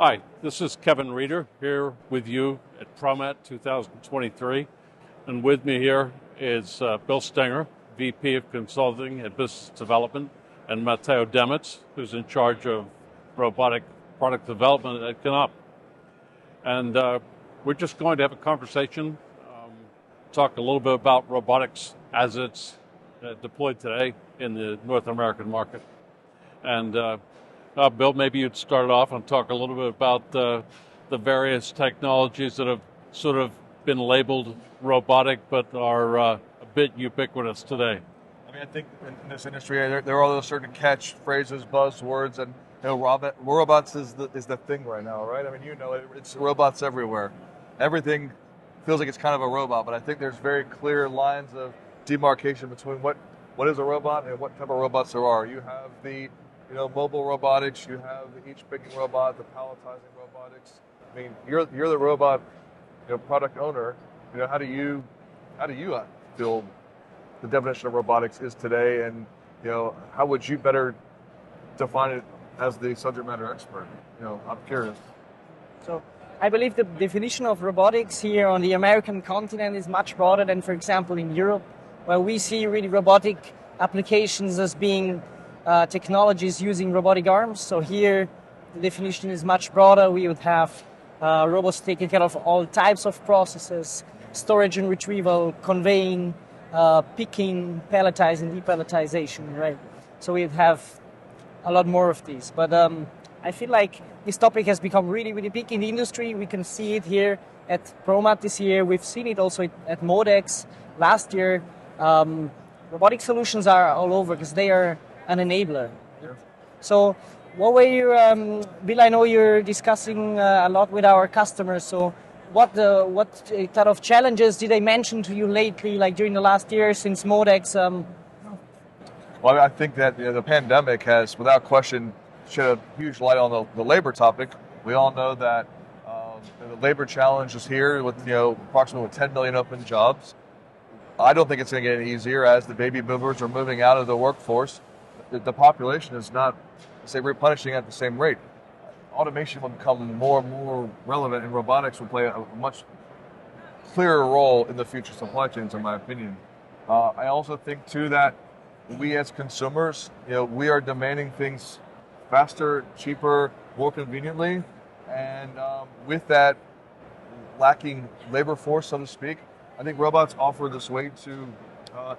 Hi, this is Kevin Reeder here with you at ProMat 2023. And with me here is Bill Stenger, VP of Consulting and Business Development, and Matteo Demitz, who's in charge of robotic product development at Knapp. And we're just going to have a conversation, talk a little bit about robotics as it's deployed today in the North American market. And Bill, maybe you'd start off and talk a little bit about the various technologies that have sort of been labeled robotic but are a bit ubiquitous today. I mean, I think in this industry there are those certain catchphrases, buzzwords, and robots is the thing right now, right? I mean, it's robots everywhere. Everything feels like it's kind of a robot, but I think there's very clear lines of demarcation between what is a robot and what type of robots there are. You have the mobile robotics, you have the each picking robot, the palletizing robotics. I mean, you're the robot, product owner. How do you feel the definition of robotics is today, and how would you better define it as the subject matter expert? I'm curious. So I believe the definition of robotics here on the American continent is much broader than, for example, in Europe, where we see really robotic applications as being technologies using robotic arms. So here the definition is much broader. We would have robots taking care of all types of processes, storage and retrieval, conveying, picking, palletizing, depalletization, right? So we'd have a lot more of these. But I feel like this topic has become really, really big in the industry. We can see it here at ProMat this year. We've seen it also at Modex last year. Robotic solutions are all over because they are an enabler. Yeah. So what were you, Bill, I know you're discussing a lot with our customers. So what type of challenges did they mention to you lately, like during the last year since Modex? Well, I think that the pandemic has, without question, shed a huge light on the labor topic. We all know that the labor challenge is here with approximately 10 million open jobs. I don't think it's going to get any easier as the baby boomers are moving out of the workforce. The population is not, say, replenishing at the same rate. Automation will become more and more relevant, and robotics will play a much clearer role in the future supply chains, in my opinion. I also think, too, that we as consumers, we are demanding things faster, cheaper, more conveniently, and with that lacking labor force, so to speak, I think robots offer this way to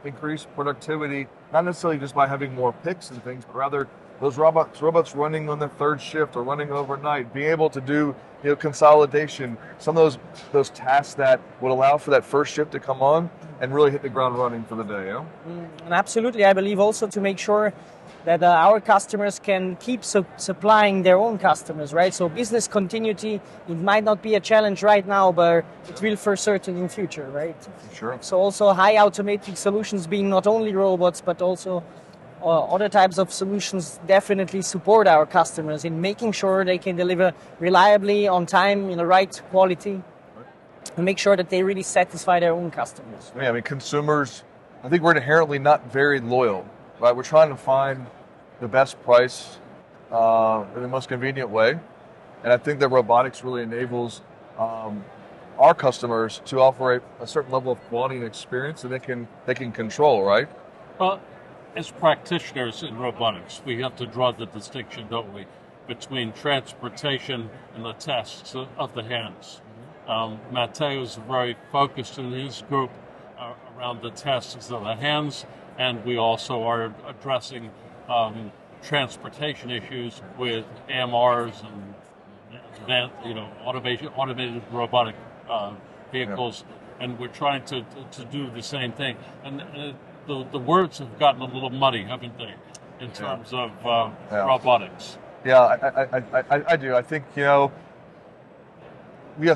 increase productivity, not necessarily just by having more picks and things, but rather those robots running on their third shift or running overnight, being able to do consolidation, some of those tasks that would allow for that first shift to come on and really hit the ground running for the day. And absolutely, I believe also to make sure that our customers can keep supplying their own customers, right? So business continuity, it might not be a challenge right now, but it will for certain in future, right? Sure. So also high automated solutions being not only robots, but also other types of solutions definitely support our customers in making sure they can deliver reliably, on time, in the right quality, and make sure that they really satisfy their own customers. Yeah, I mean, consumers, I think we're inherently not very loyal. Right, we're trying to find the best price in the most convenient way, and I think that robotics really enables our customers to offer a certain level of quality and experience that they can control. Right. Well, as practitioners in robotics, we have to draw the distinction, don't we, between transportation and the tasks of the hands. Matteo is very focused in his group around the tasks of the hands. And we also are addressing transportation issues with AMRs and automated robotic vehicles, and we're trying to do the same thing. And the words have gotten a little muddy, haven't they, in terms of robotics? Yeah, I do. I think yes,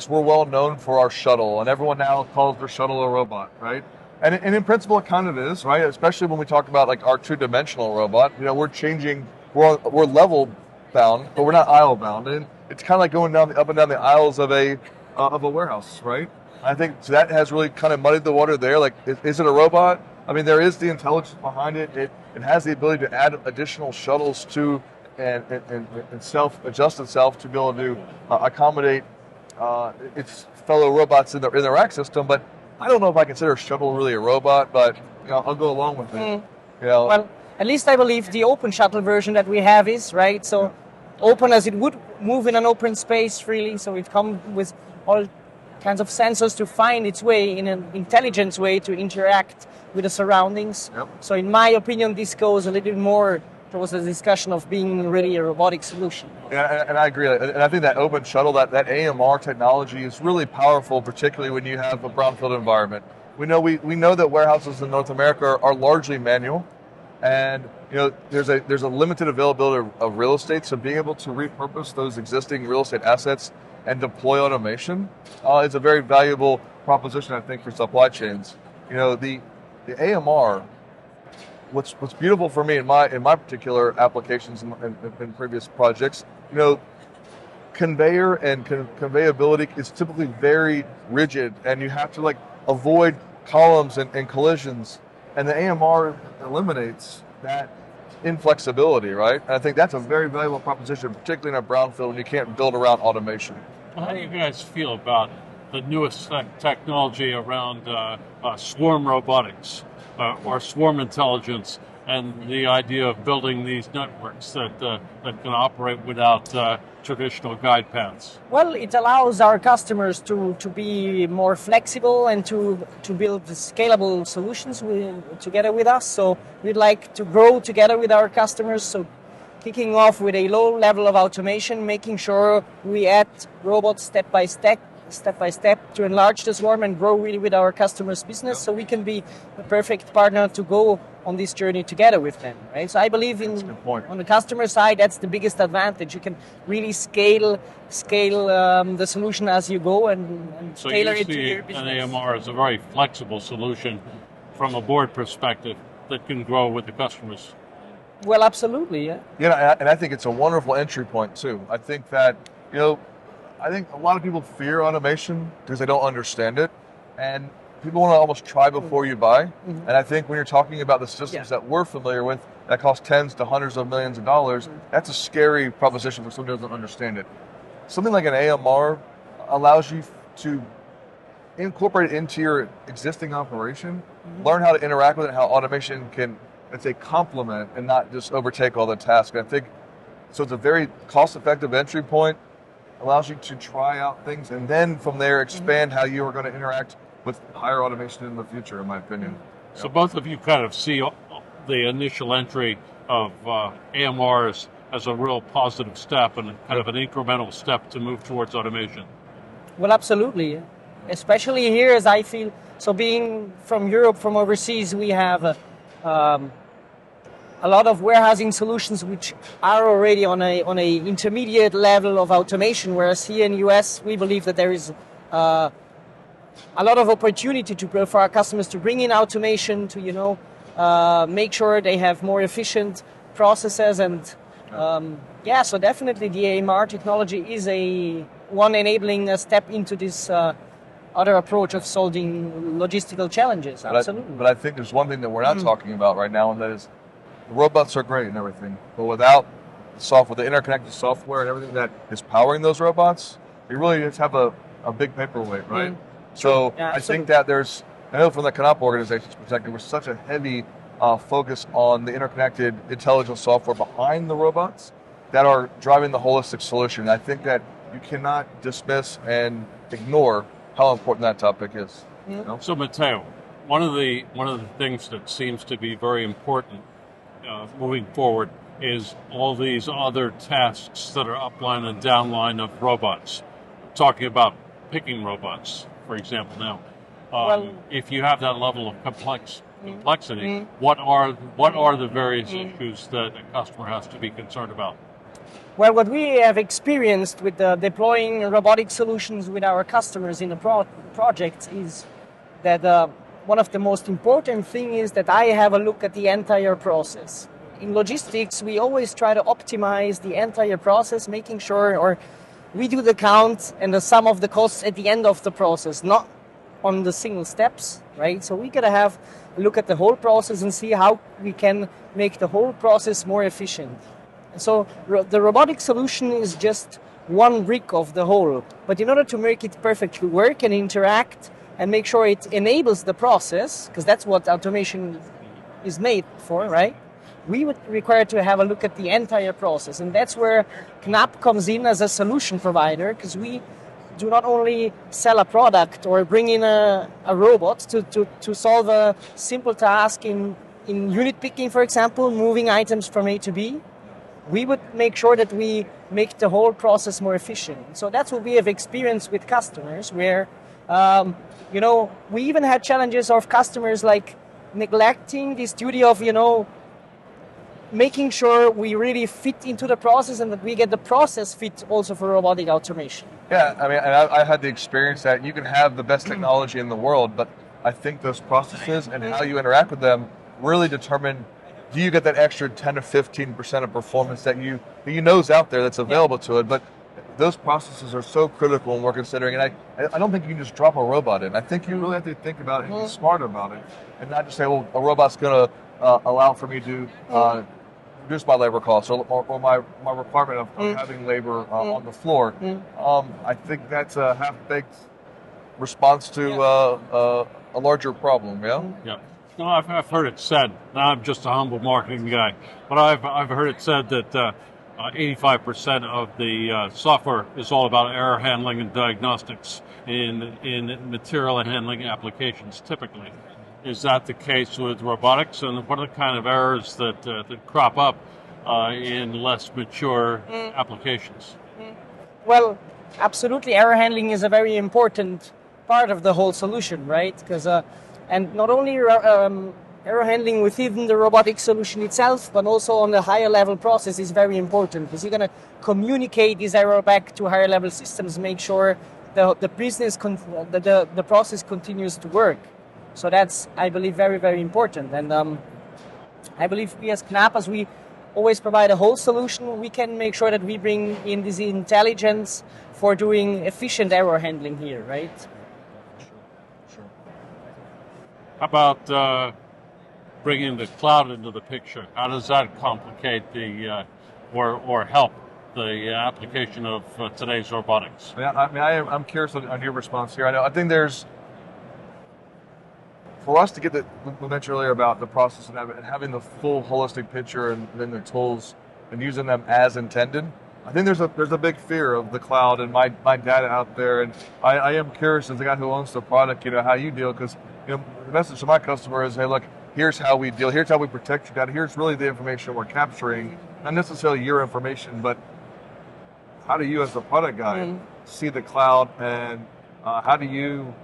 we're well known for our shuttle, and everyone now calls their shuttle a robot, right? And in principle, it kind of is, right? Especially when we talk about like our two-dimensional robot. We're level bound, but we're not aisle bound, and it's kind of like going up and down the aisles of a warehouse, right? I think so that has really kind of muddied the water there. Like, is it a robot? I mean, there is the intelligence behind it. It has the ability to add additional shuttles to and self-adjust itself to be able to accommodate its fellow robots in the rack system. But I don't know if I consider a shuttle really a robot, but I'll go along with it. Well, at least I believe the open shuttle version that we have is, right? So open as it would move in an open space freely. So it comes with all kinds of sensors to find its way in an intelligent way to interact with the surroundings. Yep. So in my opinion, this goes a little bit more towards the discussion of being really a robotic solution. Yeah, and I agree. And I think that open shuttle, that AMR technology is really powerful, particularly when you have a brownfield environment. We know that warehouses in North America are largely manual, and there's a limited availability of real estate. So being able to repurpose those existing real estate assets and deploy automation is a very valuable proposition, I think, for supply chains. The AMR. What's beautiful for me in my particular applications in previous projects, conveyor and conveyability is typically very rigid, and you have to avoid columns and collisions, and the AMR eliminates that inflexibility, right? And I think that's a very valuable proposition, particularly in a brownfield when you can't build around automation. How do you guys feel about the newest technology around swarm robotics or swarm intelligence, and the idea of building these networks that can operate without traditional guide paths? Well, it allows our customers to be more flexible and to build scalable solutions together with us. So we'd like to grow together with our customers. So kicking off with a low level of automation, making sure we add robots step by step to enlarge the swarm and grow really with our customers' business, so we can be the perfect partner to go on this journey together with them, right? So I believe on the customer side, that's the biggest advantage. You can really scale the solution as you go and so tailor you it to see your business. an AMR is a very flexible solution from a board perspective that can grow with the customers. Well, absolutely, yeah. Yeah, and I think it's a wonderful entry point too. I think that I think a lot of people fear automation because they don't understand it, and people want to almost try before you buy. Mm-hmm. And I think when you're talking about the systems that we're familiar with that cost tens to hundreds of millions of dollars, that's a scary proposition for someone who doesn't understand it. Something like an AMR allows you to incorporate it into your existing operation, learn how to interact with it, how automation can, let's say, complement and not just overtake all the tasks. And I think so. It's a very cost-effective entry point. Allows you to try out things and then from there expand how you are going to interact with higher automation in the future, in my opinion. So both of you kind of see the initial entry of AMRs as a real positive step and kind of an incremental step to move towards automation. Well, absolutely. Especially here, as I feel, so being from Europe, from overseas, we have a lot of warehousing solutions which are already on a intermediate level of automation, whereas here in the US, we believe that there is a lot of opportunity for our customers to bring in automation to, make sure they have more efficient processes. And so definitely the AMR technology is one enabling a step into this other approach of solving logistical challenges. Absolutely. But I think there's one thing that we're not talking about right now, and that is the robots are great and everything, but without the software, the interconnected software and everything that is powering those robots, you really just have a big paperweight, right? So I think that I know from the Knapp organization's perspective, there's such a heavy focus on the interconnected intelligent software behind the robots that are driving the holistic solution. I think that you cannot dismiss and ignore how important that topic is. So Matteo, one of the things that seems to be very important moving forward is all these other tasks that are upline and downline of robots. Talking about picking robots, for example, now. If you have that level of complexity, what are the various issues that a customer has to be concerned about? Well, what we have experienced with deploying robotic solutions with our customers in the projects is that one of the most important things is that I have a look at the entire process. In logistics, we always try to optimize the entire process, making sure we do the count and the sum of the costs at the end of the process, not on the single steps, right? So we gotta have a look at the whole process and see how we can make the whole process more efficient. So the robotic solution is just one brick of the whole. But in order to make it perfectly work and interact and make sure it enables the process, because that's what automation is made for, right? We would require to have a look at the entire process. And that's where Knapp comes in as a solution provider, because we do not only sell a product or bring in a robot to solve a simple task in unit picking, for example, moving items from A to B. We would make sure that we make the whole process more efficient. So that's what we have experienced with customers, where, we even had challenges of customers like neglecting this duty of, making sure we really fit into the process and that we get the process fit also for robotic automation. Yeah, I mean, and I had the experience that you can have the best technology in the world, but I think those processes and how you interact with them really determine, do you get that extra 10 to 15% of performance that you know is out there that's available to it. But those processes are so critical when we're considering, and I don't think you can just drop a robot in. I think you really have to think about it and be smart about it, and not just say, well, a robot's going to allow for me to reduce my labor costs or my requirement of having labor on the floor. I think that's a half-baked response to a larger problem. Yeah. No, I've heard it said. Now I'm just a humble marketing guy, but I've heard it said that 85% of the software is all about error handling and diagnostics in material handling applications. Typically, is that the case with robotics? And what are the kind of errors that crop up in less mature applications? Well, absolutely, error handling is a very important part of the whole solution, right? Because and not only error handling within the robotic solution itself, but also on the higher level process is very important, because you're going to communicate this error back to higher level systems, make sure the business the process continues to work. So that's, I believe, very, very important. And I believe we as Knapp, as we always provide a whole solution, we can make sure that we bring in this intelligence for doing efficient error handling here, right? Sure. How about bringing the cloud into the picture? How does that complicate or help the application of today's robotics? I'm curious on your response here. I think there's, for us to get we mentioned earlier about the process and having the full holistic picture and then the tools and using them as intended. I think there's a big fear of the cloud and my data out there, and I am curious as the guy who owns the product, how you deal, because the message to my customer is, hey, look, here's how we deal, here's how we protect your data, here's really the information we're capturing, not necessarily your information, but how do you as the product guy see the cloud, and how do you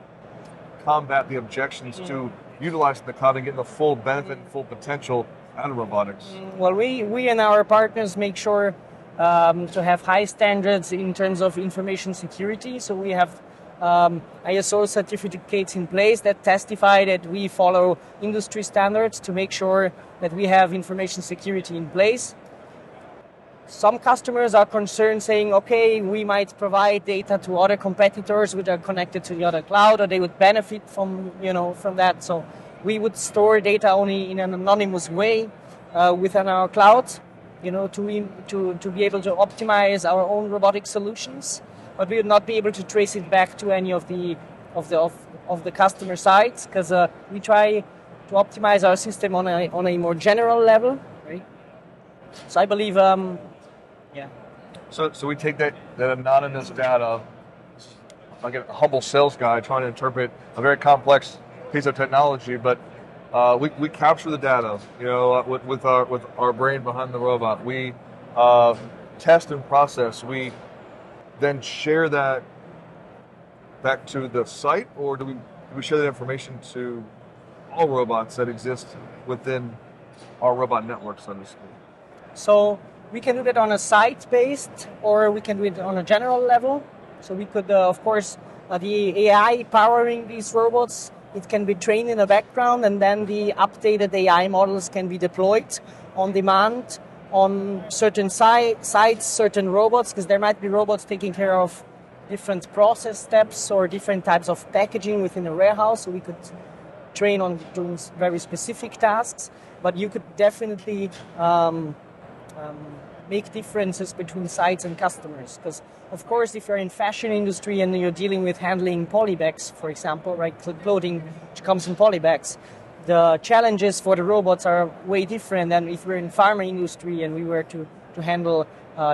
combat the objections to utilizing the cloud and getting the full benefit and full potential out of robotics? Well, we and our partners make sure to have high standards in terms of information security. So we have ISO certificates in place that testify that we follow industry standards to make sure that we have information security in place. Some customers are concerned, saying, okay, we might provide data to other competitors which are connected to the other cloud, or they would benefit from that. So we would store data only in an anonymous way within our cloud, to be able to optimize our own robotic solutions, but we would not be able to trace it back to any of the customer sites, because we try to optimize our system on a more general level, right? So I believe, So we take that anonymous data, like a humble sales guy trying to interpret a very complex piece of technology, but we capture the data, with our brain behind the robot. We test and process. We then share that back to the site, or do we share that information to all robots that exist within our robot network, so to speak? So we can do that on a site-based, or we can do it on a general level. So we could, of course, the AI powering these robots, it can be trained in the background, and then the updated AI models can be deployed on demand on certain sites, certain robots, because there might be robots taking care of different process steps or different types of packaging within a warehouse. So we could train on doing very specific tasks, but you could definitely make differences between sites and customers. Because, of course, if you're in fashion industry and you're dealing with handling polybags, for example, right, clothing which comes in polybags, the challenges for the robots are way different than if we're in pharma industry and we were to handle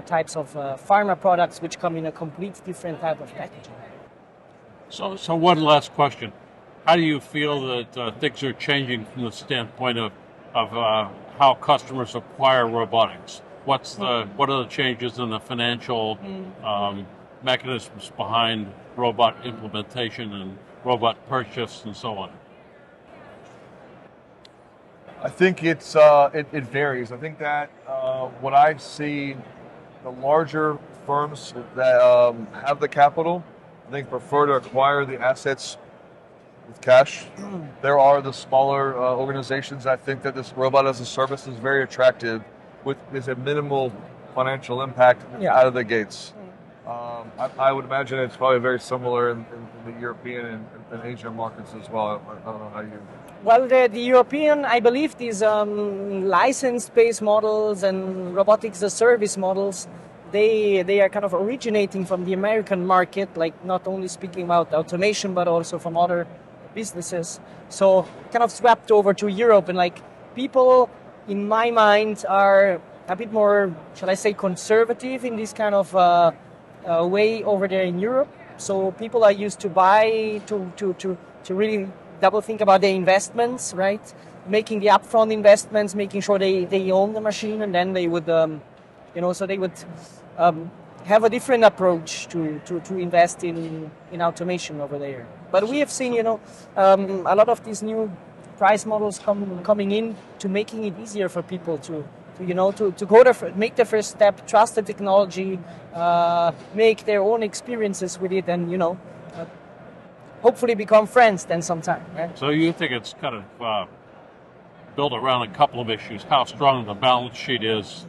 types of pharma products which come in a complete different type of packaging. So one last question. How do you feel that things are changing from the standpoint of how customers acquire robotics? What are the changes in the financial mechanisms behind robot implementation and robot purchase and so on? I think it varies. I think that what I see, the larger firms that have the capital, I think prefer to acquire the assets with cash. There are the smaller organizations. I think that this robot as a service is very attractive, with is a minimal financial impact out of the gates. I would imagine it's probably very similar in the European and Asian markets as well. I don't know how you. Well, the European, I believe these license-based models and robotics as a service models, they are kind of originating from the American market, like not only speaking about automation, but also from other businesses. So kind of swept over to Europe, and like people in my mind are a bit more, shall I say, conservative in this kind of way over there in Europe. So people are used to buy to really double think about their investments, right? Making the upfront investments, making sure they own the machine, and then they would, so they would have a different approach to invest in automation over there. But we have seen, a lot of these new price models coming in to making it easier for people to make the first step, trust the technology, make their own experiences with it, and hopefully become friends then sometime. Right? So you think it's kind of built around a couple of issues: how strong the balance sheet is,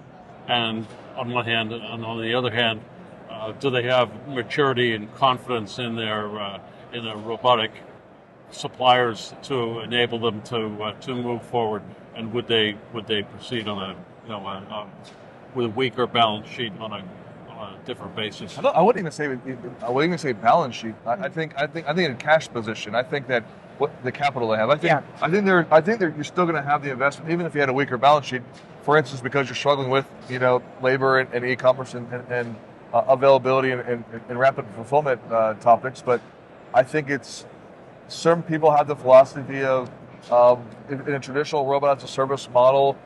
and on one hand, and on the other hand, do they have maturity and confidence in their robotic suppliers to enable them to move forward, and would they proceed on with a weaker balance sheet on a different basis? I wouldn't even say balance sheet. I think in a cash position. I think that what the capital they have. I think you're still going to have the investment even if you had a weaker balance sheet. For instance, because you're struggling with labor and e-commerce and availability and rapid fulfillment topics. But I think it's certain people have the philosophy of in a traditional robot as a service model,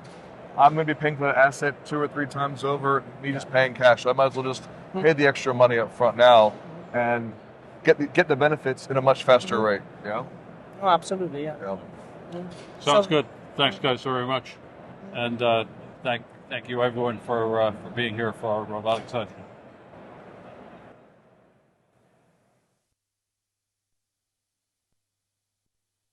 I'm going to be paying for the asset 2 or 3 times over, me just paying cash. So I might as well just pay the extra money up front now and get the benefits in a much faster rate. Oh, absolutely, yeah. Sounds good. Thanks, guys, very much. And thank you, everyone, for being here for our robotics side.